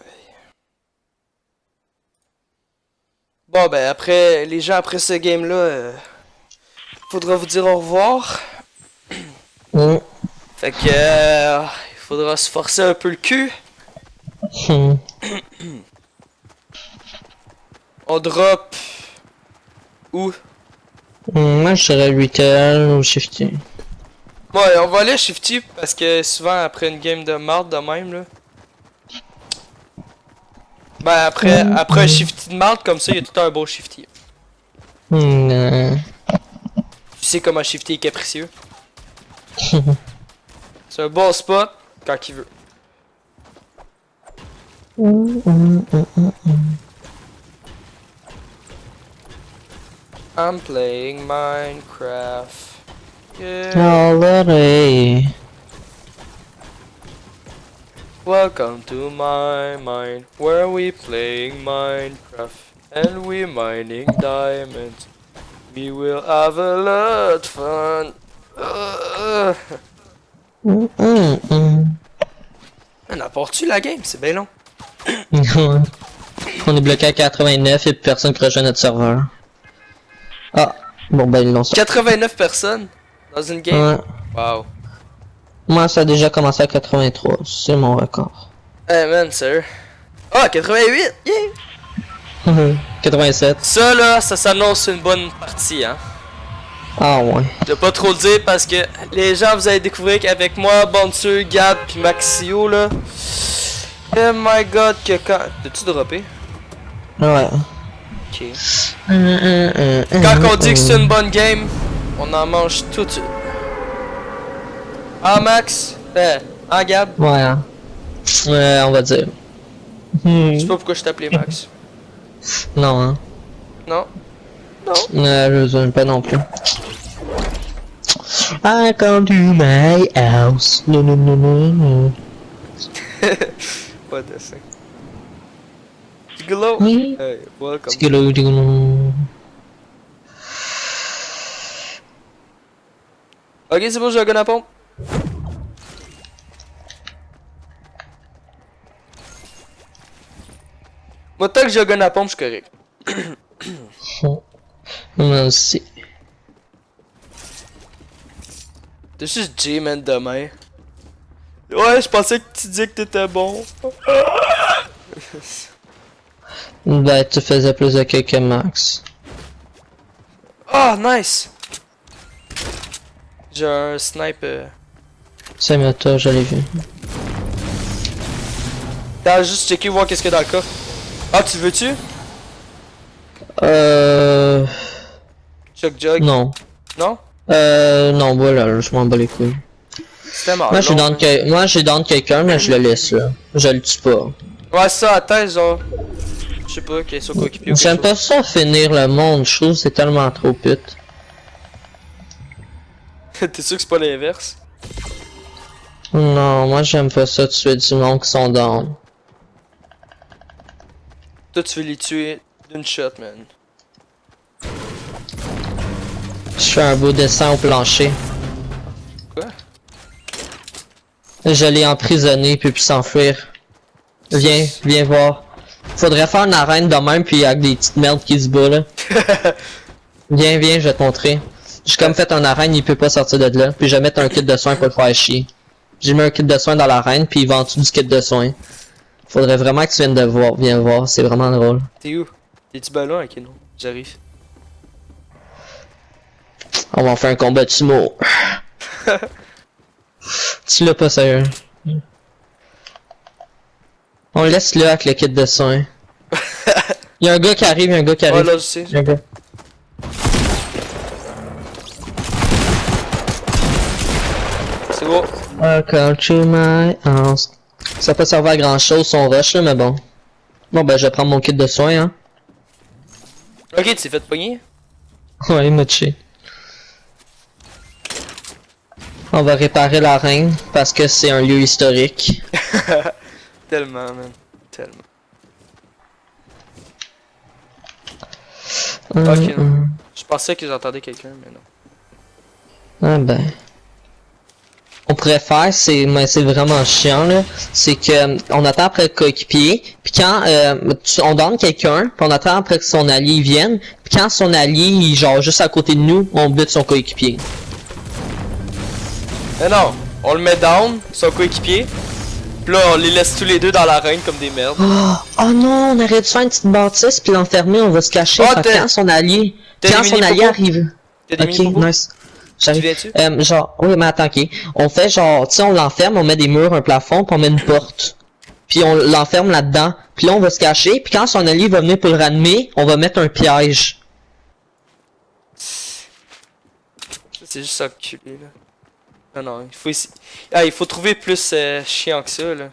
Bon, ben, après, les gens après ce game-là, faudra vous dire au revoir. Mm. Fait que, il faudra se forcer un peu le cul. On drop. Où? Moi, je serais retail ou shifty. Ouais, on va aller à Shifty parce que souvent après une game de marde de même là. Ben après un Shifty de marde comme ça, il y a tout un beau Shifty. Tu sais comment Shifty est capricieux. C'est un bon spot quand il veut. I'm playing Minecraft. Yeah. Already. Welcome to my mine, where we playing Minecraft and we mining diamonds. We will have a lot fun. On apporte-tu la game? C'est bien long. On est bloqué à 89 et plus personne qui rejoint notre serveur. Ah, bon ben ils l'ont sorti. 89 personnes dans une game. Ouais. Wow. Moi ça a déjà commencé à 83, c'est mon record. Hey man, sérieux. Ah, 88! Yeah! 87. Ça là, ça s'annonce une bonne partie, hein. Ah ouais. Je vais pas trop le dire parce que les gens vous allez découvrir qu'avec moi, Bonsu, Gab puis Maxio là. Oh my god que quand. T'as-tu droppé? Ouais. Ok. Quand on dit que c'est une bonne game, on en mange tout de suite. Ah, Max? Ah, Gab? Ouais, hein. On va dire. Je sais pas pourquoi je t'appelais Max. Non, hein. Non? Non? Je sais pas non plus. I come to my house. No, no, no, no, no. Pas de ça. Glow! Oui. Hey, welcome. Tigolo, tigolo. Ok, c'est bon, j'ai un gun à pompe. Moi, tant que j'ai un gun à pompe, je suis correct. Moi aussi. T'es juste J-Man demain. Ouais, je pensais que tu disais que t'étais bon. Ben, tu faisais plus de queues que Max. Ah, nice! J'ai un snipe. C'est mieux toi, je l'ai vu. T'as juste checké voir qu'est-ce qu'il y a dans le coffre. Ah, tu veux-tu? Chuck Jug? Non. Non? Non, voilà, je m'en bats les couilles. C'était mort. Moi, j'ai down quelqu'un, mais je le laisse là. Je le tue pas. Ouais, ça, à tête, genre. Je sais pas, qu'il est sur coéquipier ou quelque J'aime pas chose. ça finir le monde, je trouve que c'est tellement trop pute. T'es sûr que c'est pas l'inverse? Non, moi j'aime pas ça tuer du monde qui sont down. Toi, tu veux les tuer d'une shot, man. Je fais un beau dessin au plancher. Quoi? Je l'ai emprisonné puis s'enfuir. Viens voir. Faudrait faire une arène de même puis avec des petites merdes qui se battent là. Viens, je vais te montrer. J'ai comme fait une arène, il peut pas sortir de là. Puis je vais mettre un kit de soins pour le faire chier. J'ai mis un kit de soins dans l'arène puis il va en dessous du kit de soins. Faudrait vraiment que tu viennes de voir. Viens voir, c'est vraiment drôle. T'es où? T'es-tu ballon? Ok, non. J'arrive. On va en faire un combat de sumo. Tu l'as pas sérieux. On le laisse là avec le kit de soins. Y'a un gars qui arrive, Ouais, là, je sais. Y'a un gars. C'est bon. Welcome to my house. Ça peut servir à grand chose son rush là, mais bon. Bon ben je vais prendre mon kit de soins hein. Ok, tu t'es fait pogner? Ouais, il m'a tué. On va réparer la reine parce que c'est un lieu historique. Tellement, man. Tellement. Ok, non. Je pensais que j'entendais quelqu'un, mais non. Ah ben. On pourrait faire, mais c'est vraiment chiant là, c'est que on attend après le coéquipier, puis quand on donne quelqu'un, puis on attend après que son allié vienne, puis quand son allié il genre juste à côté de nous, on bute son coéquipier. Mais non, on le met down, son coéquipier. Pis là, on les laisse tous les deux dans l'arène comme des merdes. Oh non, on aurait dû faire une petite bâtisse puis l'enfermer, on va se cacher. Oh, Quand son allié, t'as quand des son allié mini-popos? arrive. T'as des Ok, mini-popos? nice. Tu J'arrive. viens-tu? Genre, oui, mais attends, ok. On fait genre, tu sais, on l'enferme, on met des murs, un plafond, puis on met une porte. Puis on l'enferme là-dedans. Puis là, on va se cacher. Puis quand son allié va venir pour le ramener, on va mettre un piège. C'est juste enculé, là. Non, non, il faut essayer. Ah, il faut trouver plus chiant que ça, là.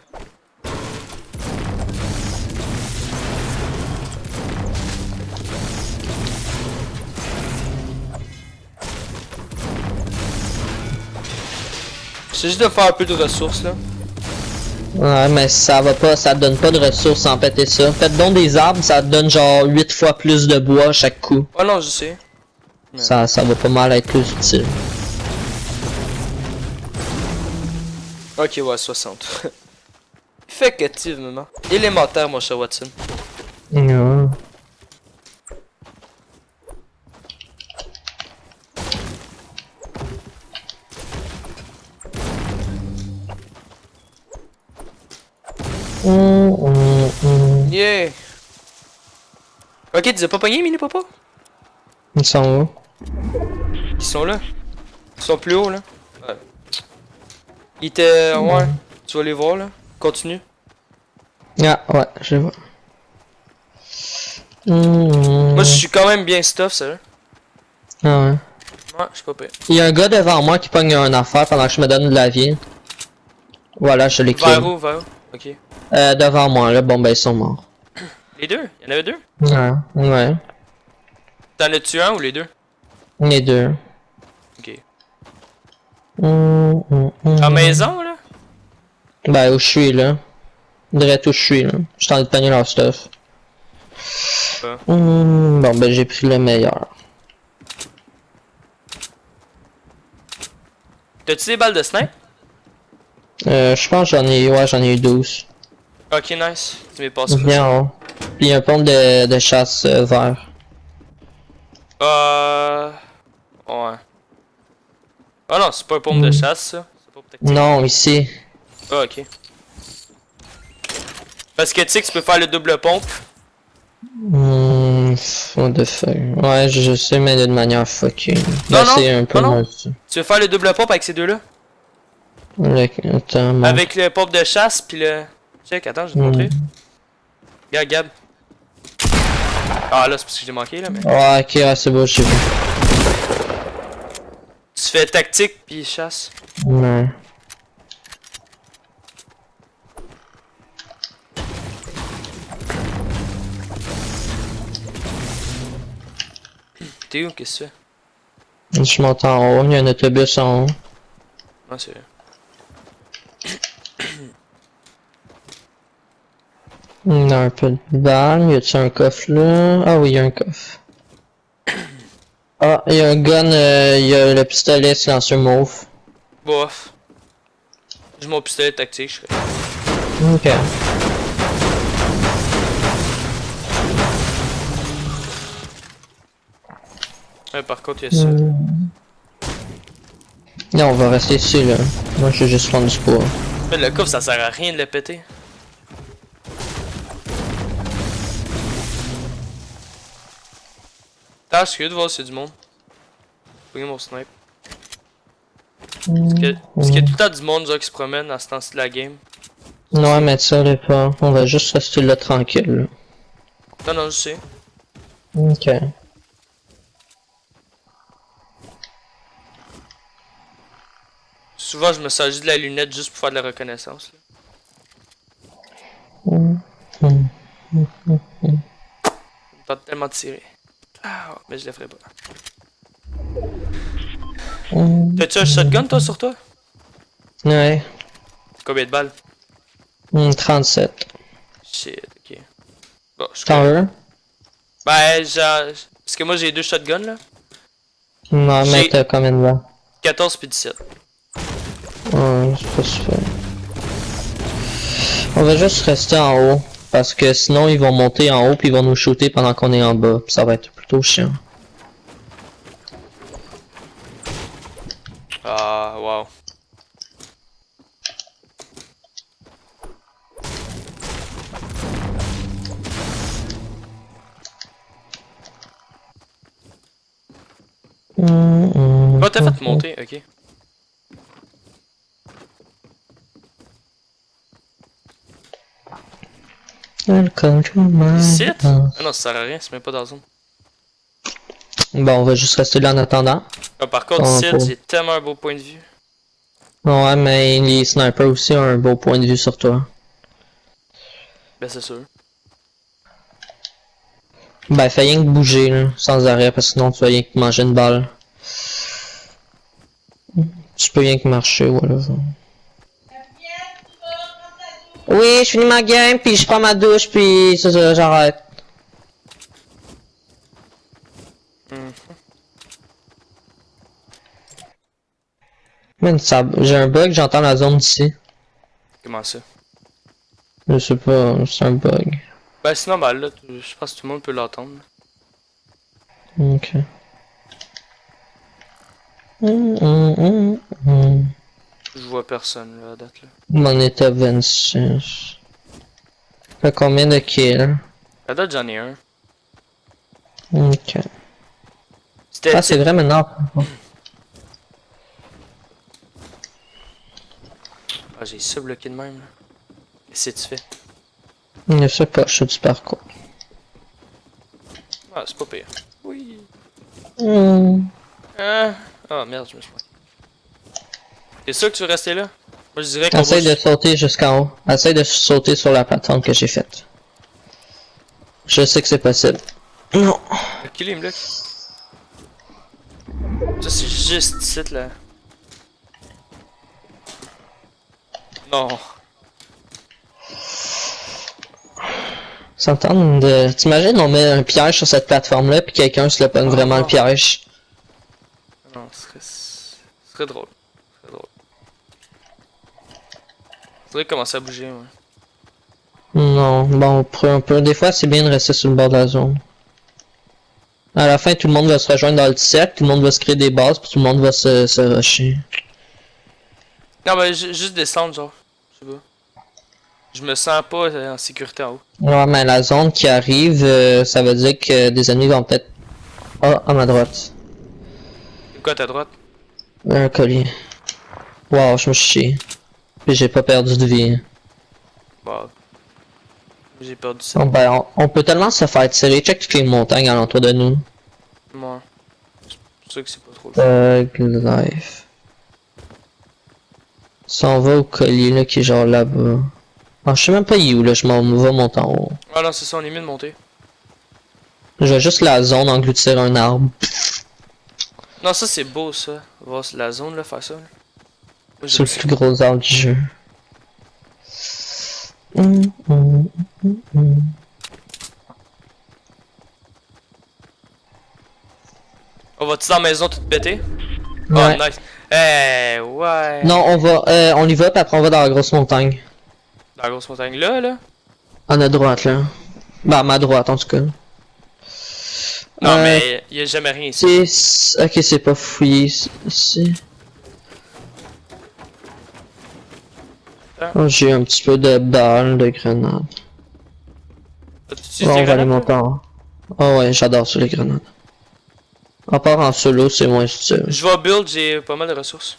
C'est juste de faire un peu de ressources, là. Ouais, mais ça va pas, ça te donne pas de ressources sans péter ça. Faites donc des arbres, ça te donne genre 8 fois plus de bois à chaque coup. Oh non, je sais. Ça va pas mal être plus utile. Ok, ouais, 60. Effectivement. Élémentaire, mon cher Watson. Ouais. Yeah! Ok, tu les as pas pognés, mini papa? Ils sont où? Ils sont là. Ils sont plus hauts, là. Ouais. Ils étaient... Ouais. Tu vas les voir, là. Continue. Ah, ouais, je vois. Moi, je suis quand même bien stuff, ça. Ah ouais. Ouais, je suis pas pire. Il y a un gars devant moi qui pogne une affaire pendant que je me donne de la vie. Voilà, je l'ai kill. Vers où, vers où? Ok. Devant moi, là, bon ben ils sont morts. Les deux? Il y en avait deux? Ouais, ouais. T'en as-tu un ou les deux? Les deux. Ok. En En maison, là? Ben où je suis là. Direct où je suis là. Je suis en train de pogner leur stuff. Ouais. Bon ben j'ai pris le meilleur. T'as-tu des balles de snipe? Je pense que j'en ai eu 12. Ok, nice. Tu m'es passé. Viens en haut. Puis il y a un pompe de chasse vert. Ouais. Ah non, c'est pas un pompe de chasse, ça. C'est pas pour tactique. Non, ici. Ah, ok. Parce que tu sais que tu peux faire le double pompe. What the fuck. Ouais, je sais, mais d'une manière fucking. Non, non, c'est un peu non, non. mal. Tu veux faire le double pompe avec ces deux-là? Attends, bon. Avec le pompe de chasse, puis le... Check, attends, je vais te montrer. Regarde, Gab. Ah là, c'est parce que j'ai manqué, là, mais... Ouais, ok, ouais, c'est beau, je sais pas. Tu fais tactique, puis chasse. Ouais. T'es où? Qu'est-ce que tu fais? Je monte en haut, il y a un autobus en haut. Ah, c'est vrai. Il y a un peu de balle, y a-tu un coffre là? Ah oui, il y a un coffre. Ah, il y a un gun, il y a le pistolet silencieux mauve. Bof. J'ai mon pistolet tactique, je serais... Ok. Ouais, par contre, il y a ça. Non, on va rester ici là. Moi je vais juste prendre du poids. Mais le coffre, ça sert à rien de le péter. Attends, je suis curieux de voir s'il y a du monde. Pogner mon snipe. Parce qu'il y a tout le temps du monde genre, qui se promène à ce temps-ci de la game. Ouais, mais ça l'est pas. On va juste rester là tranquille. Non, non, je sais. Ok. Souvent, je me sers de la lunette juste pour faire de la reconnaissance. Là. Je me tellement de tirer. Ah, mais je le ferai pas. T'as-tu un shotgun, toi, sur toi? Ouais. Combien de balles? 37. Shit, ok. Bon, je T'en veux? Ben, genre... Parce que moi, j'ai deux shotguns, là. Non, mais J'ai- t'as combien de balles? 14 puis 17. Ouais, c'est pas super. On va juste rester en haut. Parce que sinon ils vont monter en haut puis ils vont nous shooter pendant qu'on est en bas. Puis ça va être plutôt chiant. Ah, wow. Oh, t'as fait monter, ok. Welcome to my Site? house. Ah non, ça sert à rien, c'est même pas dans la zone. Bon, on va juste rester là en attendant. Ah, par contre, Ah, site, pour- j'ai tellement un beau point de vue. Ouais, mais les snipers aussi ont un beau point de vue sur toi. Ben, c'est sûr. Ben, fais rien que bouger, là, sans arrêt, parce que sinon tu vas rien que manger une balle. Tu peux rien que marcher, voilà. Oui, je finis ma game, puis je prends ma douche, puis ça, j'arrête. Man, j'ai un bug, j'entends la zone d'ici. Comment ça? Je sais pas, c'est un bug. Ben, c'est normal, là. Je pense que tout le monde peut l'entendre. Ok. Je vois personne, là, à date, là. Mon état 26. Fait combien de kills? À date, j'en ai un. Ok. C'était... Ah, c'est vrai maintenant. Ah, j'ai ça bloqué de même, là. Qu'est-ce que tu fais? Je sais pas, je suis du parcours. Ah, c'est pas pire. Oui. Hmm. Ah, oh, merde, je me suis trompé. T'es sûr que tu veux rester là? Moi, je dirais qu'on Essaye va... de sauter jusqu'en haut. Essaye de sauter sur la plateforme que j'ai faite. Je sais que c'est possible. Non. Kill him, Luc. Ça, c'est juste ici, là. Non. Ça me tente de... T'imagines, on met un piège sur cette plateforme-là, puis quelqu'un se le pogne vraiment le piège. Non, ce serait drôle. Ce serait drôle. Faudrait commencer à bouger, ouais. Non, bon, pour un peu, des fois, c'est bien de rester sur le bord de la zone. À la fin, tout le monde va se rejoindre dans le cercle, tout le monde va se créer des bases, puis tout le monde va se rusher. Non, mais juste descendre, genre. Je sais pas. Je me sens pas en sécurité en haut. Ouais, mais la zone qui arrive, ça veut dire que des ennemis vont peut-être... Ah, à ma droite. C'est quoi à ta droite? Un collier. Wow, je me suis chié. Puis j'ai pas perdu de vie. Bah. J'ai perdu ça. Bon, ben, on peut tellement se faire tirer. Check toutes les montagnes alentour de nous. Moi. C'est sûr que c'est pas trop le fun. Life. Si on va au collier, là, qui est genre là-bas. Ah, je sais même pas il est où, là. Je m'en vais monter en haut. Ah non, c'est ça, on est mieux de monter. Je vais juste la zone engloutir un arbre. Non, ça c'est beau ça. Voir la zone là, faire ça. Là. Moi, C'est j'aime le plus gros arbre du jeu. On va-tu dans la maison toute péter? Ouais. Oh nice. Eh ouais. Non, on y va, puis après on va dans la grosse montagne. Dans la grosse montagne là, là. À notre droite, là. Bah, à ma droite, en tout cas. Non mais y a jamais rien ici. Ok, c'est pas fouillé ici. Ah. Oh, j'ai un petit peu de balles, de grenades. As-tu Ouais, on tes va aller grenades, monter en haut. Oh ouais, j'adore ça les grenades. À part en solo, c'est moins utile. là? Je vais build, j'ai pas mal de ressources.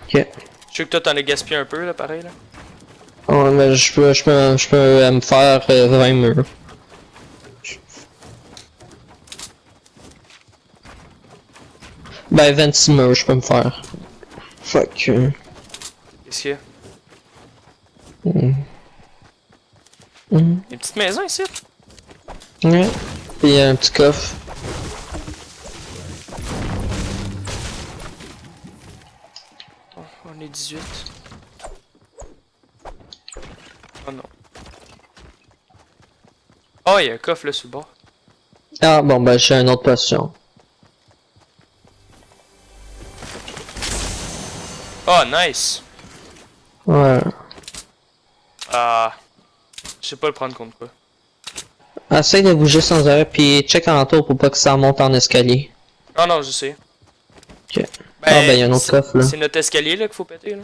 Ok. Je sais que toi t'en as gaspillé un peu là, pareil là. Ouais, mais je peux me faire 20 murs. Ben 26 murs, je peux me faire. Fuck. Qu'est-ce qu'il y a? Mm. Une petite maison ici? Ouais. Puis un petit coffre. Oh, on est 18. Oh non. Oh, il y a un coffre là sur le bord. Ah bon, ben j'ai une autre potion. Oh, nice! Ouais. Ah. Je sais pas le prendre contre quoi. Essaye de bouger sans arrêt, puis check alentour pour pas que ça monte en escalier. Oh non, je sais. Ok. Ah ben y'a un autre coffre là. C'est notre escalier là qu'il faut péter là.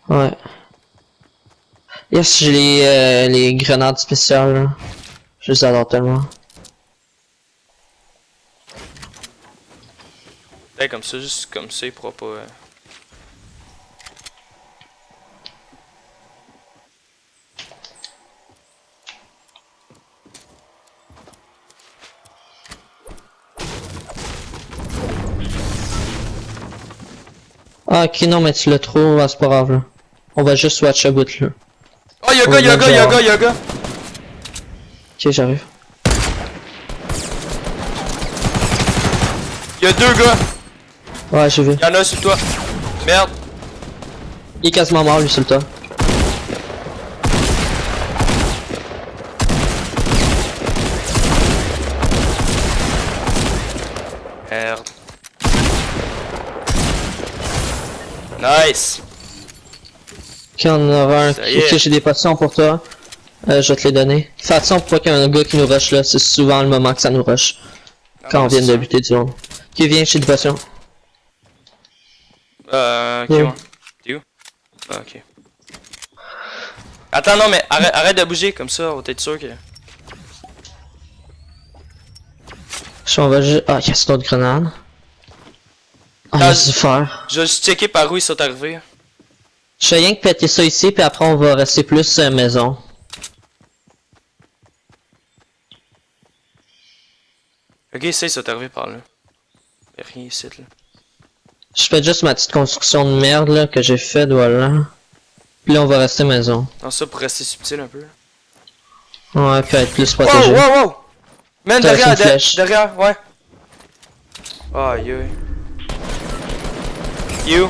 Ouais. Yes, j'ai les grenades spéciales là. Je les adore tellement. Ouais, comme ça, juste comme ça, il pourra pas. Ah ok, non mais tu le trouves, ah, c'est pas grave là. On va juste watch a bout là. Oh, y'a gars! Ok, j'arrive. Y'a deux gars! Ouais, j'ai vu. Y'en a un sur toi. Merde! Il est quasiment mort lui sur le tas. Merde. Nice! Ok, on en aura un. Ça y est. Ok, j'ai des potions pour toi. Je vais te les donner. Fais attention pour pas qu'il y ait un gars qui nous rush là, c'est souvent le moment que ça nous rush. Quand on vient de buter du monde. Ok, viens, j'ai des potions. Ok, Ouais. ouais. T'es où? Ah, ok. Attends, non, mais arrête de bouger, comme ça, on va être sûr que. Je on va juste. Ah, y'a cette autre grenade. Ah, Ah, laisse-y faire. Je vais juste checker par où ils sont arrivés. Je fais rien que péter ça ici, puis après on va rester plus maison. Ok, ça, ils sont arrivés par là. Y'a rien ici, là. Je fais juste ma petite construction de merde là que j'ai faite, voilà. Puis là on va rester maison. Non, ça pour rester subtil un peu. Ouais, puis être plus Wow, protégé. wow, wow! Man, T'as derrière, une flèche. derrière, ouais. Aïe, aïe. You,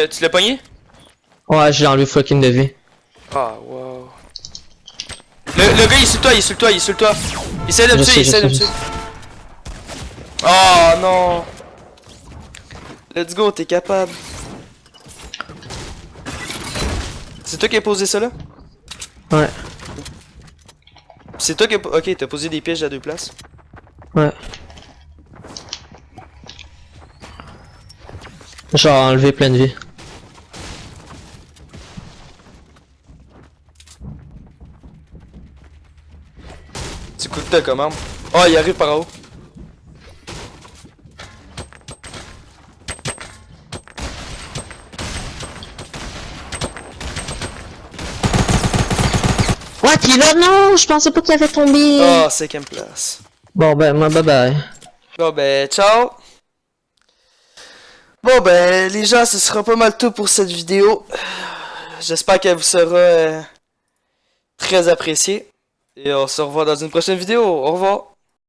tu l'as pogné? Ouais, j'ai enlevé fucking de vie. Ah, wow. Le gars, il est sur toi, il est sur toi, il est sur toi. Il essaie de me Je tuer, sais, il je essaie de me sais, tuer. Oh non! Let's go, t'es capable. C'est toi qui as posé ça là? Ouais, C'est toi qui as... Ok, t'as posé des pièges à deux places. ouais. J'ai enlevé plein de vie. Tu coûtes ta commande. Oh, il arrive par en haut. What? Il est là? Non, je pensais pas qu'il avait tombé. Oh, 5ème place. Bon ben, moi bye bye. Bon ben, ciao! Bon ben, les gens, ce sera pas mal tout pour cette vidéo. J'espère qu'elle vous sera très appréciée. Et on se revoit dans une prochaine vidéo. Au revoir!